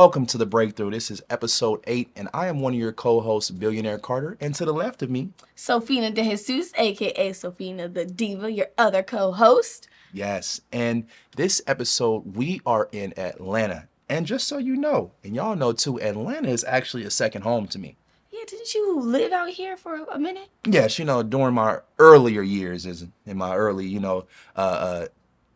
Welcome to The Breakthrough. This is episode 8, and I am one of your co-hosts, BilionAir Carter. And to the left of me, Sophina DeJesus, aka Sophina the Diva, your other co-host. yes, and this episode, we are in Atlanta. And just so you know, and y'all know too, Atlanta is actually a second home to me. Yeah, didn't you live out here for a minute? Yes, during my earlier years, in my early,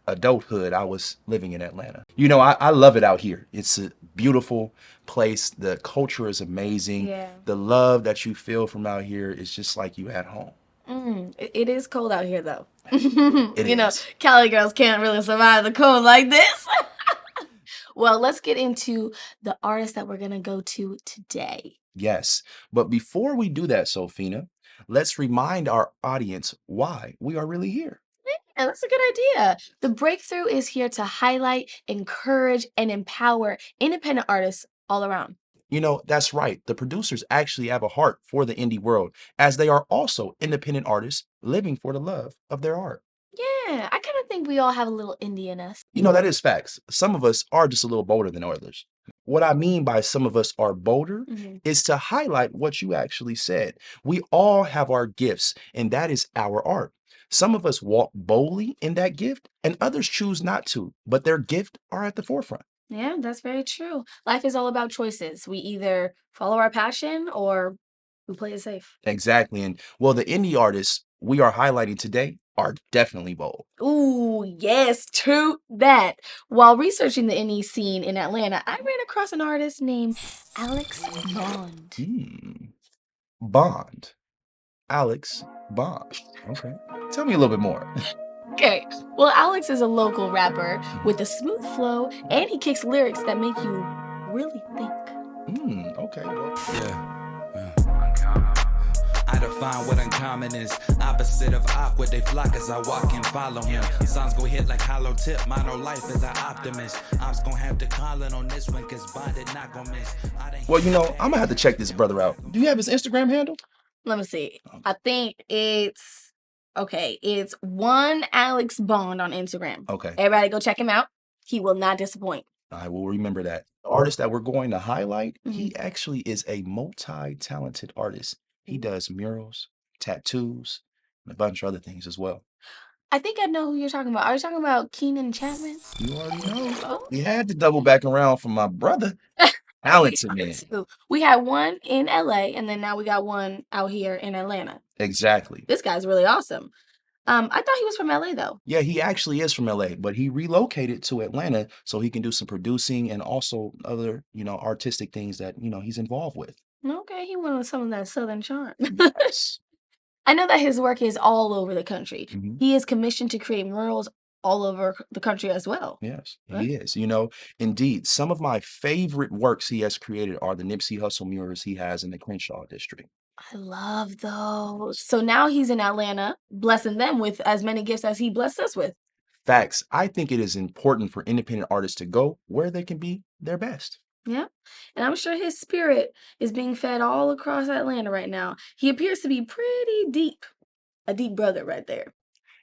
adulthood, I was living in Atlanta. I love it out here. It's a beautiful place. The culture is amazing. Yeah. The love that you feel from out here is just like you at home. It is cold out here, though. It is. Cali girls can't really survive the cold like this. Well, let's get into the artist that we're going to go to today. Yes. But before we do that, Sophina, let's remind our audience why we are really here. Yeah, that's a good idea. The Breakthrough is here to highlight, encourage, and empower independent artists all around. That's right. The producers actually have a heart for the indie world, as they are also independent artists living for the love of their art. Yeah, I kind of think we all have a little indie in us. That is facts. Some of us are just a little bolder than others. What I mean by some of us are bolder is to highlight what you actually said. We all have our gifts, and that is our art. Some of us walk boldly in that gift, and others choose not to, but their gift are at the forefront. Yeah, that's very true. Life is all about choices. We either follow our passion or we play it safe. Exactly. And well, the indie artists we are highlighting today are definitely bold. Ooh, yes, true that. While researching the indie scene in Atlanta, I ran across an artist named Alex Bond. Bond. Alex Bond. Okay. Tell me a little bit more. Okay, well, Alex is a local rapper with a smooth flow, and he kicks lyrics that make you really think. Okay. Well. Yeah. I define what uncommon is. Opposite of awkward, they flock as I walk and follow him. Songs go hit like hollow tip. My no life is an optimist. I'm just gonna have to call it on this one, cause Bonded not gonna miss. Well, I'm gonna have to check this brother out. Do you have his Instagram handle? Let me see. I think it's one Alex Bond on Instagram. Okay. Everybody go check him out. He will not disappoint. I will remember that. The artist that we're going to highlight, he actually is a multi-talented artist. He does murals, tattoos, and a bunch of other things as well. I think I know who you're talking about. Are you talking about Keenan Chapman? You already know. Oh. We had to double back around for my brother. Talented man. We had one in LA, and then now we got one out here in Atlanta. Exactly. This guy's really awesome. I thought he was from LA, though. Yeah, he actually is from LA, but he relocated to Atlanta so he can do some producing and also other, artistic things that, he's involved with. Okay, he went with some of that Southern charm. Yes. I know that his work is all over the country. He is commissioned to create murals all over the country as well. Yes, he is. Indeed, some of my favorite works he has created are the Nipsey Hussle murals he has in the Crenshaw district. I love those. So now he's in Atlanta, blessing them with as many gifts as he blessed us with. Facts. I think it is important for independent artists to go where they can be their best. Yeah. And I'm sure his spirit is being fed all across Atlanta right now. He appears to be pretty deep. A deep brother right there.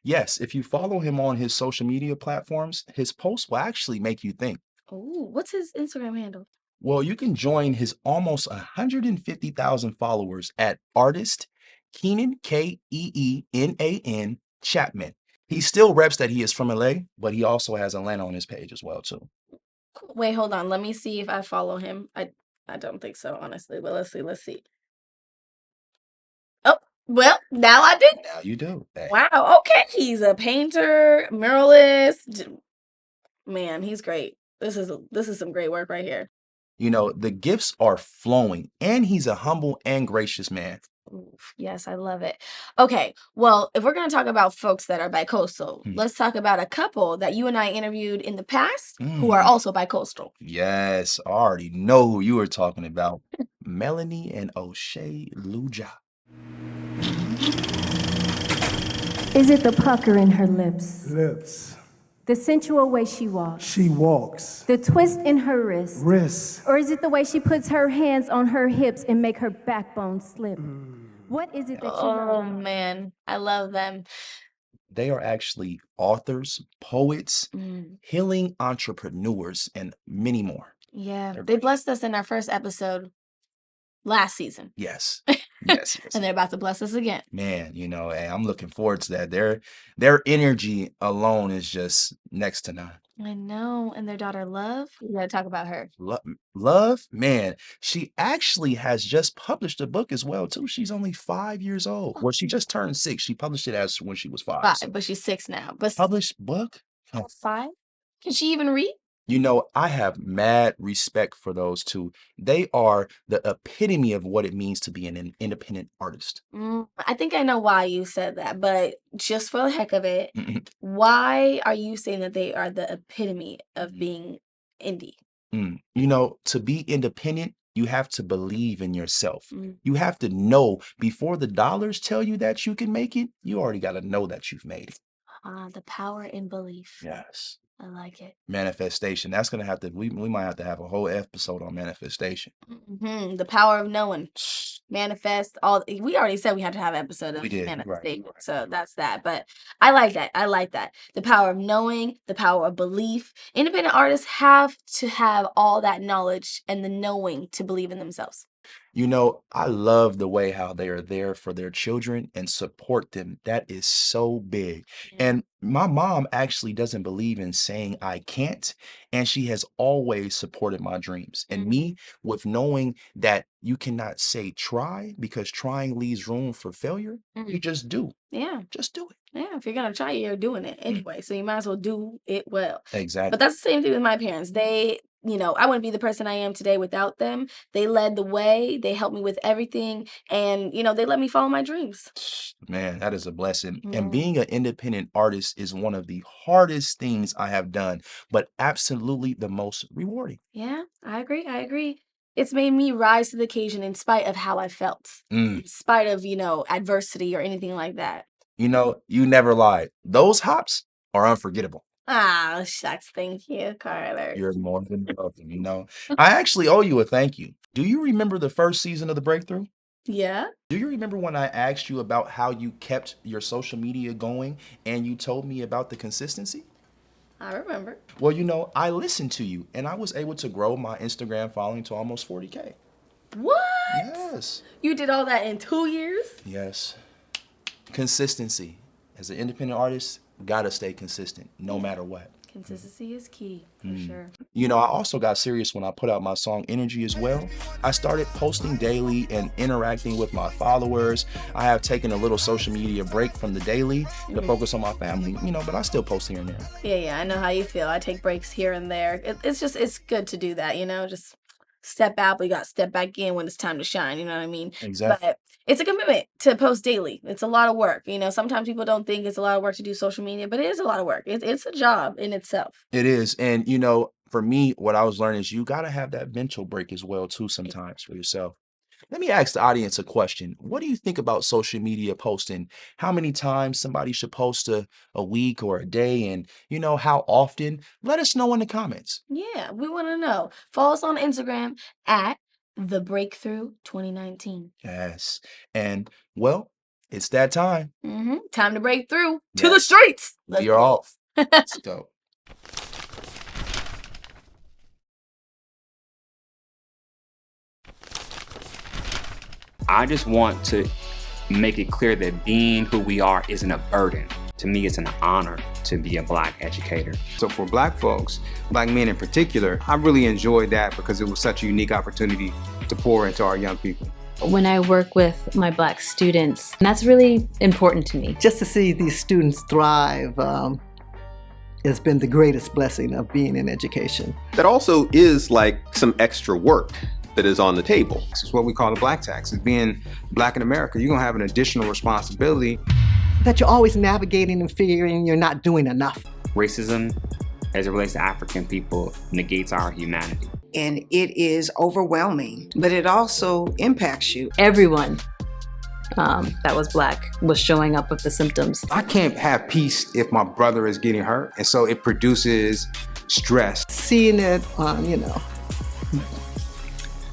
Yes, if you follow him on his social media platforms, his posts will actually make you think. Oh, what's his Instagram handle? Well, you can join his almost 150,000 followers at artist Keenan, Keenan Chapman. He still reps that he is from LA, but he also has Atlanta on his page as well, too. Wait, hold on. Let me see if I follow him. I don't think so, honestly, but let's see. Oh, well, now I do. Now you do. Wow, okay. He's a painter, muralist. Man, he's great. This is some great work right here. The gifts are flowing, and he's a humble and gracious man. Oof, yes, I love it. Okay, well, if we're going to talk about folks that are bicoastal, let's talk about a couple that you and I interviewed in the past who are also bicoastal. Yes, I already know who you were talking about. Melanie and O'Shea Luja. Is it the pucker in her lips? Lips. The sensual way she walks? She walks. The twist in her wrist? Wrists. Or is it the way she puts her hands on her hips and make her backbone slip? What is it that you love? Oh, man, I love them. They are actually authors, poets, healing entrepreneurs, and many more. Yeah, They're they great. blessed us in our first episode last season. Yes. Yes. And they're about to bless us again. Man, hey, I'm looking forward to that. Their energy alone is just next to none. I know. And their daughter, Love, we got to talk about her. Love, man, she actually has just published a book as well, too. She's only 5 years old. Well, she just turned 6. She published it as when she was 5. 5, So but she's 6 now. But published book? Huh. 5? Can she even read? I have mad respect for those two. They are the epitome of what it means to be an independent artist. I think I know why you said that, but just for the heck of it, why are you saying that they are the epitome of being indie? To be independent, you have to believe in yourself. You have to know before the dollars tell you that you can make it, you already got to know that you've made it. The power in belief. Yes. I like it. Manifestation. That's going to have to, we might have to have a whole episode on manifestation. The power of knowing. Manifest we already said we had to have an episode of manifestation. Right. So that's that. But I like that. I like that. The power of knowing, the power of belief. Independent artists have to have all that knowledge and the knowing to believe in themselves. I love the way how they are there for their children and support them. That is so big. Yeah. And my mom actually doesn't believe in saying I can't. And she has always supported my dreams. And me, with knowing that you cannot say try because trying leaves room for failure, you just do. Yeah. Just do it. Yeah, if you're going to try, you're doing it anyway. So you might as well do it well. Exactly. But that's the same thing with my parents. They, I wouldn't be the person I am today without them. They led the way. They helped me with everything. And, they let me follow my dreams. Man, that is a blessing. And being an independent artist is one of the hardest things I have done, but absolutely the most rewarding. Yeah, I agree. It's made me rise to the occasion in spite of how I felt, in spite of, adversity or anything like that. You never lied. Those hops are unforgettable. Ah, shucks. Thank you, Carter. You're more than welcome, I actually owe you a thank you. Do you remember the first season of The Breakthrough? Yeah. Do you remember when I asked you about how you kept your social media going and you told me about the consistency? I remember. Well, I listened to you and I was able to grow my Instagram following to almost 40K. What? Yes. You did all that in 2 years? Yes. Consistency. As an independent artist, gotta stay consistent no matter what. Consistency is key, for sure. I also got serious when I put out my song Energy as well. I started posting daily and interacting with my followers. I have taken a little social media break from the daily to focus on my family, but I still post here and there. Yeah, I know how you feel. I take breaks here and there. It's good to do that, just step out, but you got to step back in when it's time to shine, you know what I mean? Exactly. But it's a commitment to post daily. It's a lot of work. Sometimes people don't think it's a lot of work to do social media, but it is a lot of work. It's a job in itself. It is. And, for me, what I was learning is you got to have that mental break as well, too, sometimes for yourself. Let me ask the audience a question. What do you think about social media posting? How many times somebody should post a week or a day? And, how often? Let us know in the comments. Yeah, we want to know. Follow us on Instagram at The Breakthrough 2019. Yes. And, well, it's that time. Time to break through to the streets. You're off. Let's go. I just want to make it clear that being who we are isn't a burden. To me, it's an honor to be a Black educator. So for Black folks, Black men in particular, I really enjoyed that because it was such a unique opportunity to pour into our young people. When I work with my Black students, that's really important to me. Just to see these students thrive has been the greatest blessing of being in education. That also is like some extra work that is on the table. This is what we call the Black tax. As being Black in America, you're gonna have an additional responsibility. That you're always navigating and figuring you're not doing enough. Racism, as it relates to African people, negates our humanity. And it is overwhelming, but it also impacts you. Everyone that was Black was showing up with the symptoms. I can't have peace if my brother is getting hurt, and so it produces stress. Seeing it on,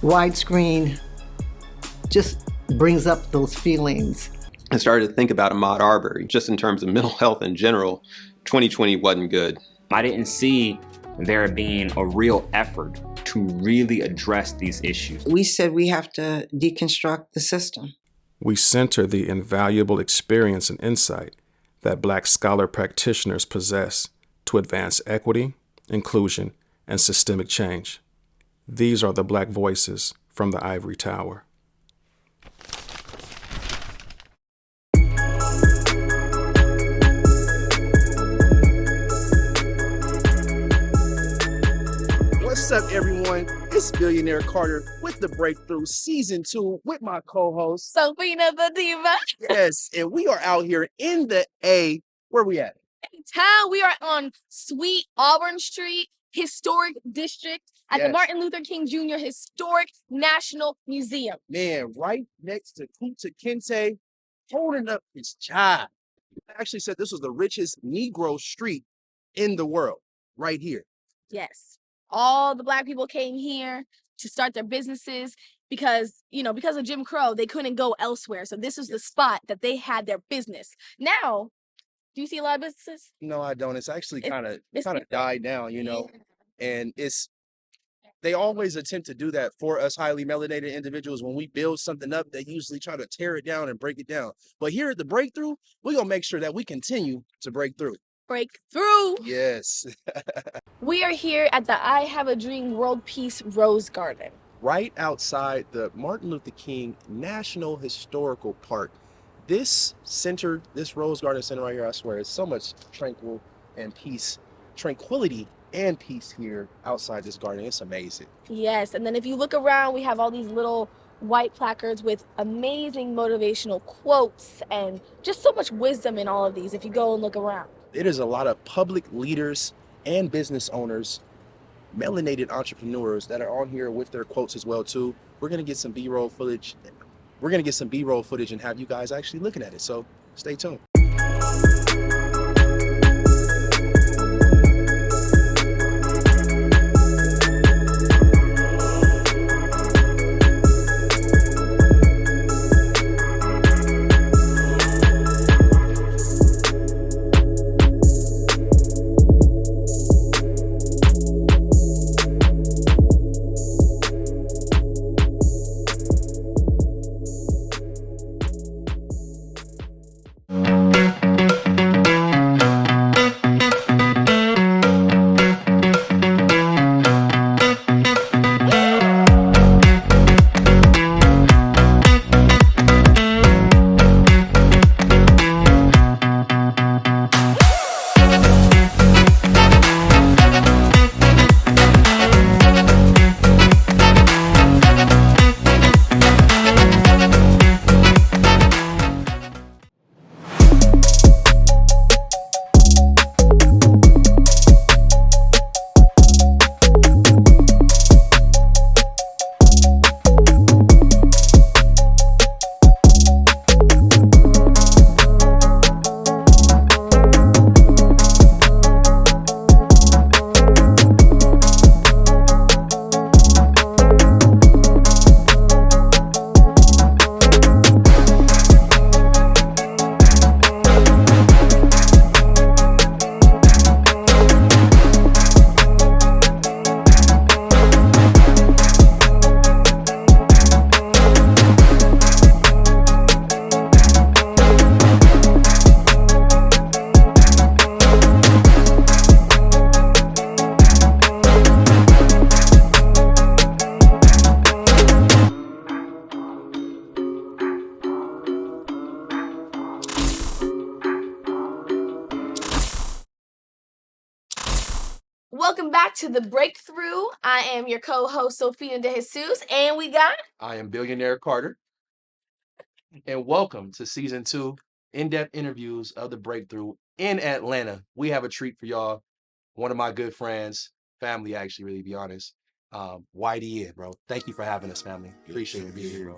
widescreen just brings up those feelings. I started to think about Ahmaud Arbery, just in terms of mental health in general. 2020 wasn't good. I didn't see there being a real effort to really address these issues. We said we have to deconstruct the system. We center the invaluable experience and insight that Black scholar practitioners possess to advance equity, inclusion, and systemic change. These are the Black voices from the ivory tower. What's up, everyone? It's Billionaire Carter with The Breakthrough Season 2 with my co-host, Sophina the Diva. Yes, and we are out here in the A. Where we at? Town. We are on Sweet Auburn Street, historic district at the Martin Luther King Jr. Historic National Museum. Man, right next to Kunta Kinte, holding up his job. I actually said this was the richest Negro street in the world, right here. Yes. All the Black people came here to start their businesses because of Jim Crow, they couldn't go elsewhere. So this was the spot that they had their business. Now, do you see a lot of businesses? No, I don't. It's actually kind of died down, and they always attempt to do that for us highly melanated individuals. When we build something up, they usually try to tear it down and break it down. But here at The Breakthrough, we're going to make sure that we continue to break through. Breakthrough. Yes. We are here at the I Have a Dream World Peace Rose Garden. Right outside the Martin Luther King National Historical Park. This Rose Garden Center right here, I swear, it's so much tranquility and peace here outside this garden. It's amazing. Yes, and then if you look around, we have all these little white placards with amazing motivational quotes and just so much wisdom in all of these if you go and look around. It is a lot of public leaders and business owners, melanated entrepreneurs that are on here with their quotes as well too. We're gonna get some B-roll footage. And have you guys actually looking at it. So stay tuned. Welcome back to The Breakthrough. I am your co-host, Sophina DeJesus, and we got... I am Billionaire Carter, and welcome to Season 2, in-depth interviews of The Breakthrough in Atlanta. We have a treat for y'all. One of my good friends, family actually, really be honest, YD, bro. Thank you for having us, family. Appreciate you being here, bro.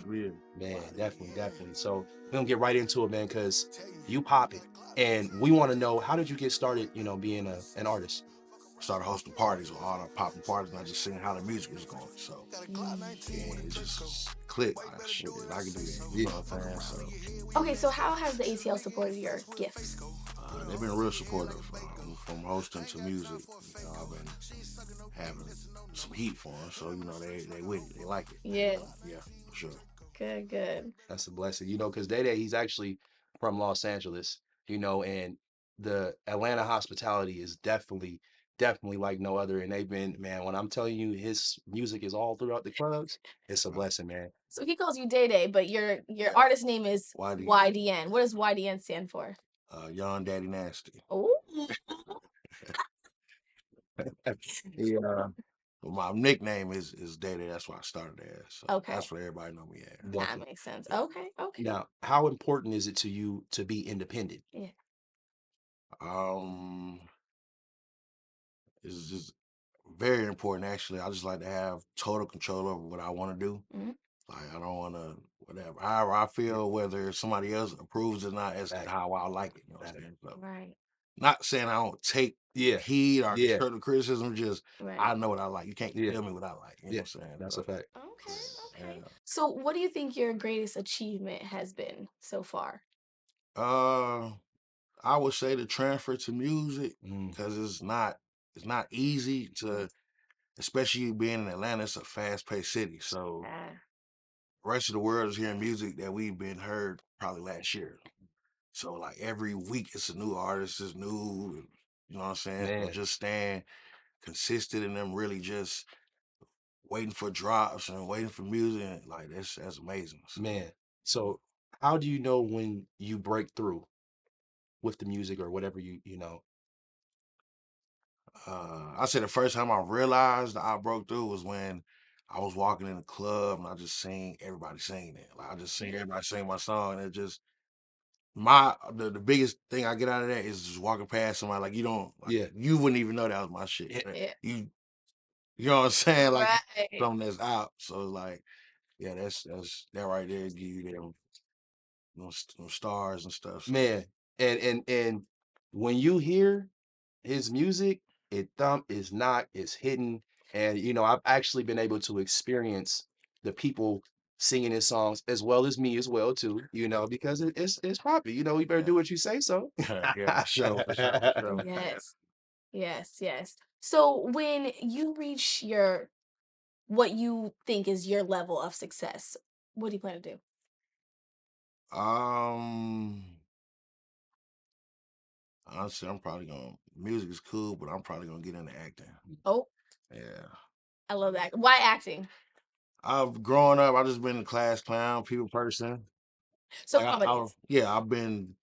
Good. Man, definitely. So we're gonna get right into it, man, because you popping. And we want to know, how did you get started, being an artist? Started hosting parties with all the popping parties, and I just seeing how the music was going. So it just clicked. I can do that. You know what I'm saying? So, okay, so how has the ATL supported your gifts? They've been real supportive from hosting to music. I've been having some heat for them. So they with it. They like it. Yeah. Yeah, for sure. Good. That's a blessing, because Day he's actually from Los Angeles, and the Atlanta hospitality is definitely like no other. And they've been, man, when I'm telling you his music is all throughout the clubs, it's a blessing, man. So he calls you Day, but your artist name is YDN. What does YDN stand for? Young Daddy Nasty. Oh. Yeah. My nickname is Day. That's why I started there. So Okay. that's what everybody know me as. That makes sense. Okay. Now, how important is it to you to be independent? Yeah. It's just very important, actually. I just like to have total control over what I want to do. Mhm. Like, I don't want to, whatever, however I feel, whether somebody else approves or not, that's how I like it. You know what I'm saying? So, Right. not saying I don't take heed or constructive criticism, just Right. I know what I like. You can't tell me what I like. You know what I'm saying? That's So, a fact. Okay. So what do you think your greatest achievement has been so far? I would say the transfer to music, because it's not easy to, especially being in Atlanta. It's a fast-paced city, so the rest of the world is hearing music that we've been heard probably last year. So like every week it's a new artist, it's new. You know what I'm saying? So Man. just staying consistent and them really just waiting for drops and waiting for music, like that's amazing. So, Man, so how do you know when you break through with the music or whatever you know? I said the first time I realized I broke through was when I was walking in the club and I just seen everybody singing it. Like I just seen everybody sing my song, and it just the biggest thing I get out of that is just walking past somebody like you don't you wouldn't even know that was my shit. Yeah. You know what I'm saying? Like Right. something that's out. So it's like, yeah, that's that right there give you them stars and stuff. So. Man, and when you hear his music, it's not, it's hidden. And I've actually been able to experience the people singing his songs as well as me as well too, because it's poppy. You better do what you say so. Yeah, for sure, for sure. Yes. So when you reach what you think is your level of success, what do you plan to do? Honestly, I'm probably music is cool, but I'm probably gonna get into acting. Oh, Yeah. I love that. Why acting? I've grown up, I just been a class clown, people person. So Like comedies. I've been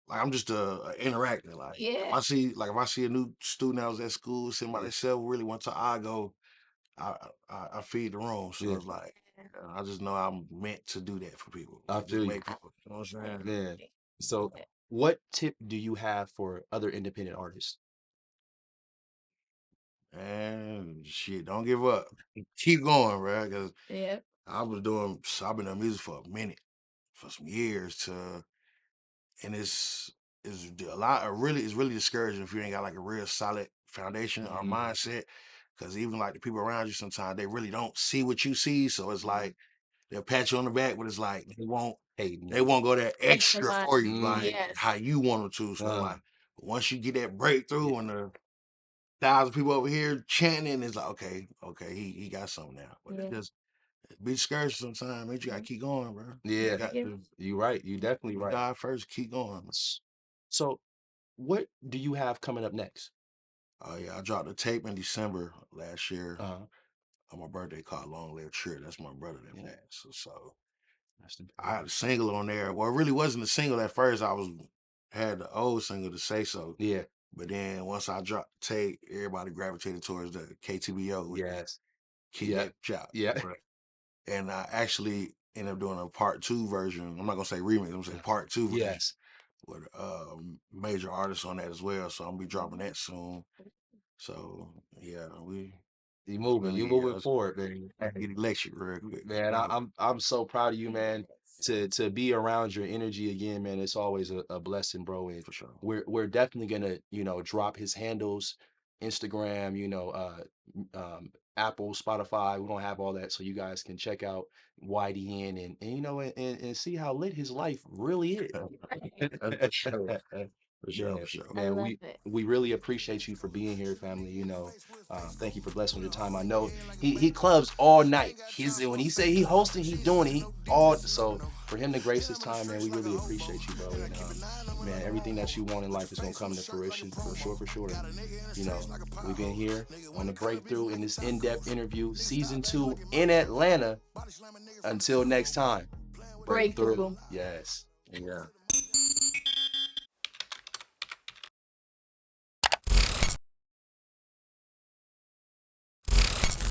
like I'm just a interacting. Like Yeah. if I see a new student I was at school sitting by themselves, really want to I go, I feed the room. So it's like I just know I'm meant to do that for people. I Like, just feel you. make people, you know what I'm saying? Man. So what tip do you have for other independent artists? And shit, don't give up. Keep going, bro. Because Yeah. I've been doing music for a minute, for some years, and it's a lot. It's really discouraging if you ain't got like a real solid foundation or mindset. Because even like the people around you, sometimes they really don't see what you see. So it's like they'll pat you on the back, but it's like they won't go that extra for you, like how you want them to. So like once you get that breakthrough and the 1,000 people over here chanting, it's like okay, he got something now. But it just be discouraged sometimes. Man, you gotta keep going, bro. Yeah, You got to you're right. You definitely put right. God first. Keep going. So what do you have coming up next? Oh yeah, I dropped a tape in December last year Uh-huh. on my birthday called "Long Live True." That's my brother that passed. So That's the I had a single on there. Well, it really wasn't a single at first. Had the old single to say so. Yeah. But then once I dropped the tape, everybody gravitated towards the KTBO. With Yes. Keep Yeah. that chop. Yeah. And I actually ended up doing a part 2 version. I'm not gonna say remix. I'm gonna say part 2 version. Yes. With major artists on that as well. So I'm gonna be dropping that soon. So yeah, You moving forward, man. Get electric real quick. Man, I'm so proud of you, man. To be around your energy again, man, it's always a blessing, bro. And for sure. We're definitely gonna drop his handles, Instagram, Apple, Spotify. We're gonna have all that so you guys can check out YDN and see how lit his life really is. For sure. For sure, for sure. Man, love it. we really appreciate you for being here, family. You know, thank you for blessing your time. I know he clubs all night. When he say he hosting, he doing it. So for him to grace his time, man, we really appreciate you, bro. And man, everything that you want in life is gonna come to fruition for sure, for sure. You know, we've been here on the Breakthrough in this in-depth interview, season 2 in Atlanta. Until next time, Breakthrough. Yes. Yeah.